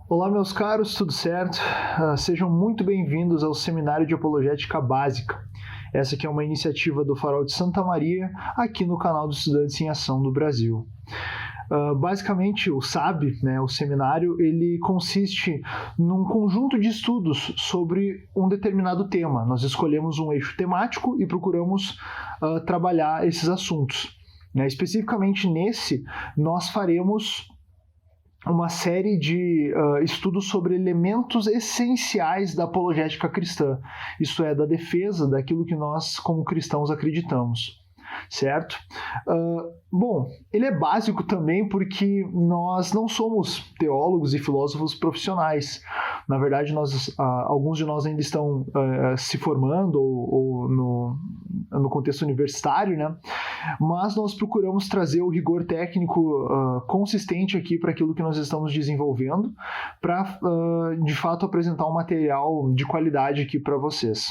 Olá, meus caros, tudo certo? Sejam muito bem-vindos ao Seminário de Apologética Básica. Essa aqui é uma iniciativa do Farol de Santa Maria, aqui no canal dos Estudantes em Ação do Brasil. Basicamente, o SAB, o seminário, ele consiste num conjunto de estudos sobre um determinado tema. Nós escolhemos um eixo temático e procuramos trabalhar esses assuntos. Especificamente nesse, nós faremos uma série de estudos sobre elementos essenciais da apologética cristã, isto é, da defesa daquilo que nós, como cristãos, acreditamos, certo? Bom, ele é básico também porque nós não somos teólogos e filósofos profissionais. Na verdade, alguns de nós ainda estão se formando ou no contexto universitário, né? Mas nós procuramos trazer o rigor técnico consistente aqui para aquilo que nós estamos desenvolvendo, para, de fato, apresentar um material de qualidade aqui para vocês.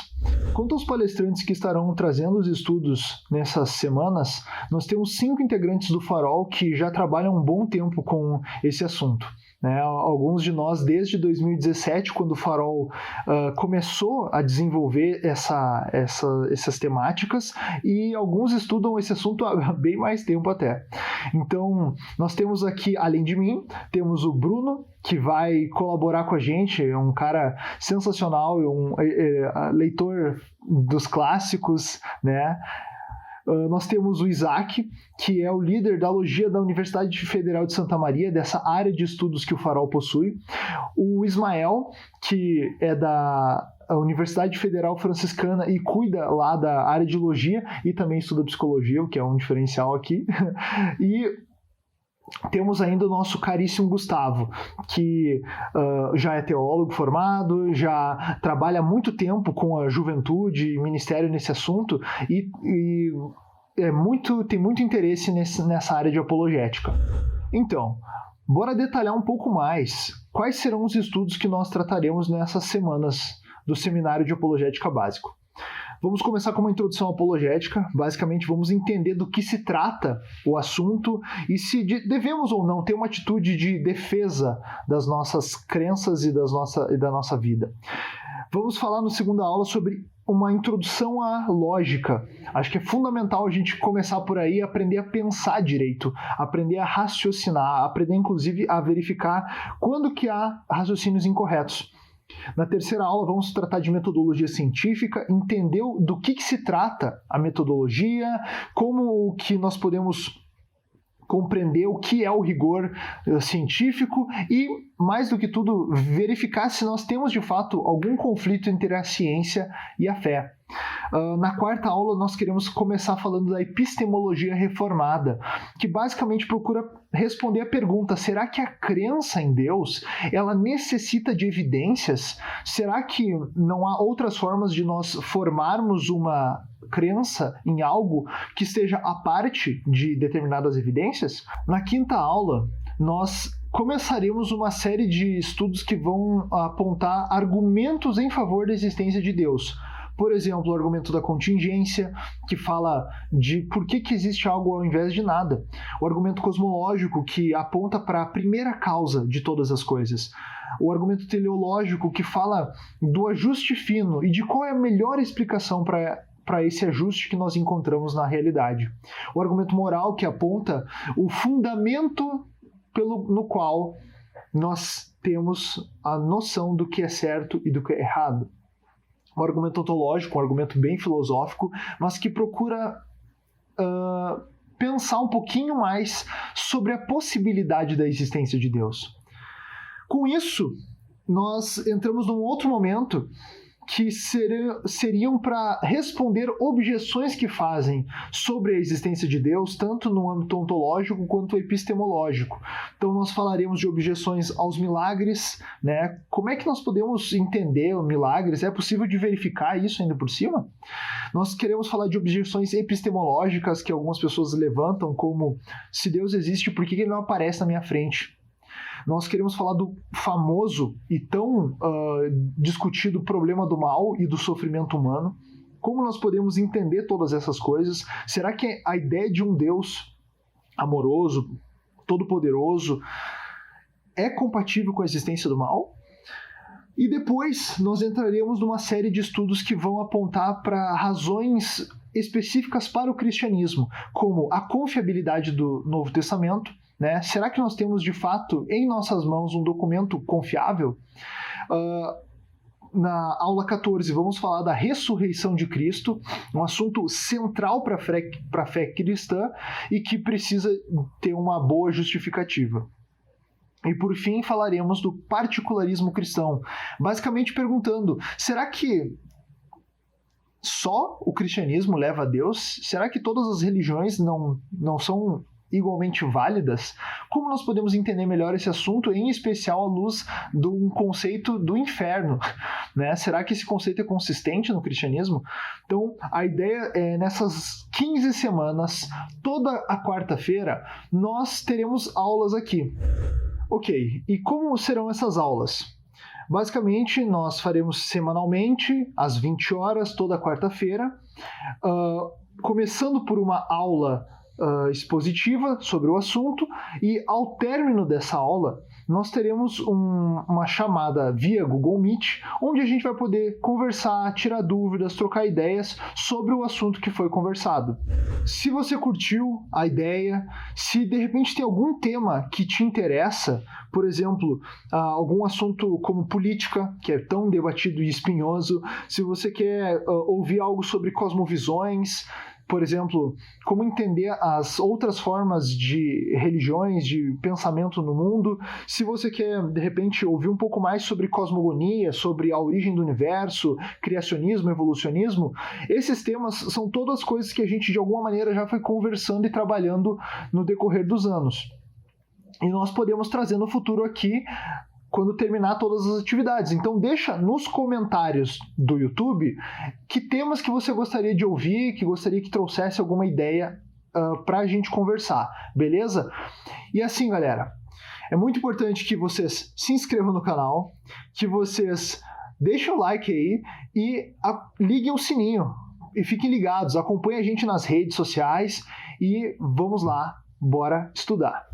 Quanto aos palestrantes que estarão trazendo os estudos nessas semanas, nós temos 5 integrantes do Farol que já trabalham um bom tempo com esse assunto. Alguns de nós, desde 2017, quando o Farol começou a desenvolver essas temáticas, e alguns estudam esse assunto há bem mais tempo até. Então, nós temos aqui, além de mim, temos o Bruno, que vai colaborar com a gente, é um cara sensacional, um leitor dos clássicos, né? Nós temos o Isaac, que é o líder da logia da Universidade Federal de Santa Maria, dessa área de estudos que o Farol possui. O Ismael, que é da Universidade Federal Franciscana e cuida lá da área de logia e também estuda psicologia, o que é um diferencial aqui. E temos ainda o nosso caríssimo Gustavo, que já é teólogo formado, já trabalha há muito tempo com a juventude e ministério nesse assunto e tem muito interesse nessa área de apologética. Então, bora detalhar um pouco mais quais serão os estudos que nós trataremos nessas semanas do Seminário de Apologética Básico. Vamos começar com uma introdução à apologética. Basicamente, vamos entender do que se trata o assunto e se devemos ou não ter uma atitude de defesa das nossas crenças e da nossa vida. Vamos falar na segunda aula sobre uma introdução à lógica. Acho que é fundamental a gente começar por aí, aprender a pensar direito, aprender a raciocinar, aprender inclusive a verificar quando que há raciocínios incorretos. Na terceira aula vamos tratar de metodologia científica, entender do que se trata a metodologia, como que nós podemos compreender o que é o rigor científico e, mais do que tudo, verificar se nós temos de fato algum conflito entre a ciência e a fé. Na quarta aula nós queremos começar falando da epistemologia reformada, que basicamente procura responder a pergunta: será que a crença em Deus ela necessita de evidências? Será que não há outras formas de nós formarmos uma crença em algo que esteja à parte de determinadas evidências? Na quinta aula nós começaremos uma série de estudos que vão apontar argumentos em favor da existência de Deus. Por exemplo, o argumento da contingência, que fala de por que existe algo ao invés de nada. O argumento cosmológico, que aponta para a primeira causa de todas as coisas. O argumento teleológico, que fala do ajuste fino e de qual é a melhor explicação para esse ajuste que nós encontramos na realidade. O argumento moral, que aponta o fundamento no qual nós temos a noção do que é certo e do que é errado. Um argumento ontológico, um argumento bem filosófico, mas que procura pensar um pouquinho mais sobre a possibilidade da existência de Deus. Com isso, nós entramos num outro momento que seriam para responder objeções que fazem sobre a existência de Deus, tanto no âmbito ontológico quanto epistemológico. Então nós falaremos de objeções aos milagres, né? Como é que nós podemos entender milagres? É possível de verificar isso ainda por cima? Nós queremos falar de objeções epistemológicas que algumas pessoas levantam, como: se Deus existe, por que ele não aparece na minha frente? Nós queremos falar do famoso e tão discutido problema do mal e do sofrimento humano. Como nós podemos entender todas essas coisas? Será que a ideia de um Deus amoroso, todo-poderoso, é compatível com a existência do mal. E depois nós entraremos numa série de estudos que vão apontar para razões específicas para o cristianismo, como a confiabilidade do Novo Testamento, né? Será que nós temos de fato em nossas mãos um documento confiável? Na aula 14 vamos falar da ressurreição de Cristo, um assunto central para a fé cristã e que precisa ter uma boa justificativa. E por fim falaremos do particularismo cristão, basicamente perguntando, será que só o cristianismo leva a Deus? Será que todas as religiões não são igualmente válidas? Como nós podemos entender melhor esse assunto, em especial à luz de um conceito do inferno, né? Será que esse conceito é consistente no cristianismo? Então, a ideia é, nessas 15 semanas, toda a quarta-feira, nós teremos aulas aqui. Ok, e como serão essas aulas? Basicamente, nós faremos semanalmente, às 20 horas, toda quarta-feira, começando por uma aula expositiva sobre o assunto, e ao término dessa aula nós teremos uma chamada via Google Meet, onde a gente vai poder conversar, tirar dúvidas, trocar ideias sobre o assunto que foi conversado. Se você curtiu a ideia, se de repente tem algum tema que te interessa, por exemplo, algum assunto como política, que é tão debatido e espinhoso, se você quer ouvir algo sobre cosmovisões, por exemplo, como entender as outras formas de religiões, de pensamento no mundo. Se você quer, de repente, ouvir um pouco mais sobre cosmogonia, sobre a origem do universo, criacionismo, evolucionismo, esses temas são todas coisas que a gente, de alguma maneira, já foi conversando e trabalhando no decorrer dos anos. E nós podemos trazer no futuro aqui, quando terminar todas as atividades. Então deixa nos comentários do YouTube que temas que você gostaria de ouvir, que gostaria que trouxesse alguma ideia para a gente conversar, beleza? E assim, galera, é muito importante que vocês se inscrevam no canal, que vocês deixem o like aí e liguem o sininho e fiquem ligados, acompanhem a gente nas redes sociais e vamos lá, bora estudar!